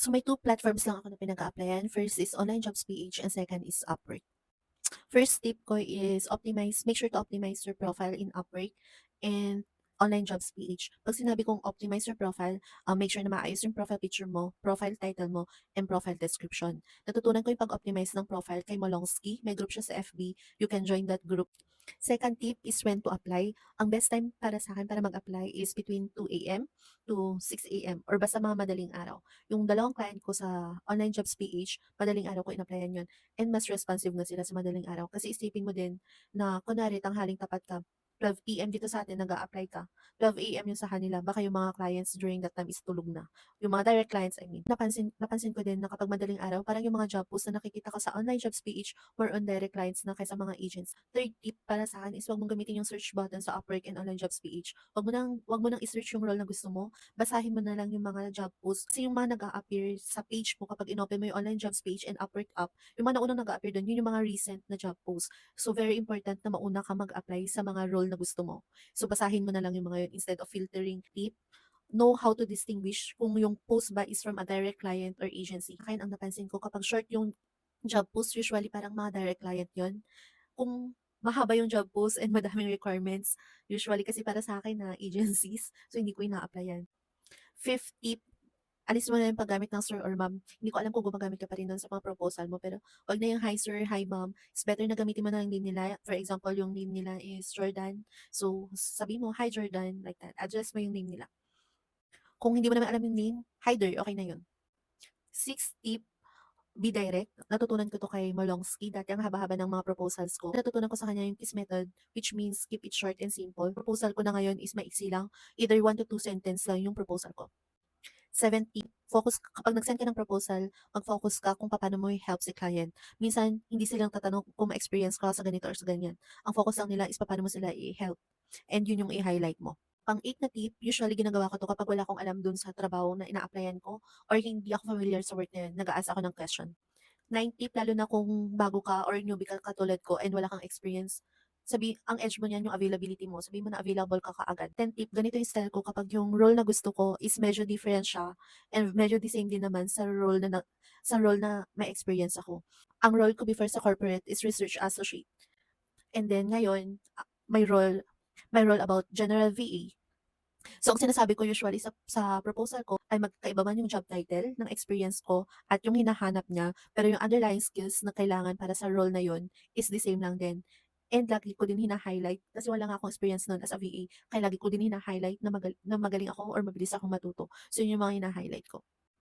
So may two platforms lang ako na pinag-a-applyan. First is Online Jobs PH and second is Upwork. First tip ko is make sure to optimize your profile in Upwork and Online Jobs PH. Pag sinabi kong optimize your profile, make sure na maayos yung profile picture mo, profile title mo, and profile description. Natutunan ko yung pag-optimize ng profile kay Molongski. May group siya sa FB. You can join that group. Second tip is when to apply. Ang best time para sa akin para mag-apply is between 2 a.m. to 6 a.m. or basta mga madaling araw. Yung dalawang client ko sa Online Jobs PH, madaling araw ko in-applyan yun. And mas responsive na sila sa madaling araw. Kasi isipin mo din na kunwari tanghaling tapat ka, 12 p.m. dito sa atin nag-a-apply ka. 12 a.m. yung sa kanila, baka yung mga clients during that time is tulog na. Yung mga direct clients, I mean. Napansin ko din na kapag madaling araw, parang yung mga job posts na nakikita ko sa Online Jobs PH, more on direct clients na kaysa mga agents. Third tip para sa akin is wag mong gamitin yung search button sa Upwork and Online Jobs PH. Wag mo nang i-search yung role na gusto mo. Basahin mo na lang yung mga job posts. Kasi yung mga nag-a-appear sa page mo kapag inopen mo yung Online Jobs page and Upwork app, yung mga naunang nag-a-appear doon, yun yung mga recent na job posts. So, very important na mauna ka mag-apply sa mga role na gusto mo. So, basahin mo na lang yung mga yun instead of filtering. Tip, know how to distinguish kung yung post ba is from a direct client or agency. Kaya ang napansin ko, kapag short yung job post, usually parang mga direct client yun. Kung mahaba yung job post and madaming requirements, usually kasi para sa akin na agencies, so hindi ko ina-applyan. Fifth tip, alis mo na yung paggamit ng sir or ma'am. Hindi ko alam kung gumagamit ka pa rin dun sa mga proposal mo, pero wag na yung hi sir, hi ma'am. It's better na gamitin mo na yung name nila. For example, yung name nila is Jordan. So, sabi mo, hi Jordan, like that. Address mo yung name nila. Kung hindi mo naman alam yung name, hi there, okay na yun. Sixth tip, be direct. Natutunan ko 'to kay Molongski, dati ang haba-haba ng mga proposals ko. Natutunan ko sa kanya yung KISS method, which means keep it short and simple. Proposal ko na ngayon is maiksi lang, either 1 to 2 sentence lang yung proposal ko. Seventh tip, kapag nag-send ka ng proposal, mag-focus ka kung paano mo i-help si client. Minsan, hindi silang tatanong kung ma-experience ka sa ganito or sa ganyan. Ang focus lang nila is paano mo sila i-help, and yun yung i-highlight mo. Pang-8 na tip, usually ginagawa ko 'to kapag wala akong alam dun sa trabaho na ina-applyan ko or hindi ako familiar sa work na yun, nag-a-ask ako ng question. 9 tip, lalo na kung bago ka or newbie ka katulad ko and wala kang experience, ang edge mo niyan yung availability mo, sabihin mo na available ka kaagad. 10 tip, ganito yung style ko kapag yung role na gusto ko is medyo different siya and medyo the same din naman sa role na may experience ako. Ang role ko before sa corporate is research associate. And then ngayon, may role about general VA. So, ang sinasabi ko usually sa proposal ko ay magkaiba man yung job title ng experience ko at yung hinahanap niya, pero yung underlying skills na kailangan para sa role na yun is the same lang din. And lagi ko din hina-highlight kasi wala nga akong experience nun as a VA, kaya lagi ko din hina-highlight na magaling ako or mabilis akong matuto. So, yun yung mga hina-highlight ko.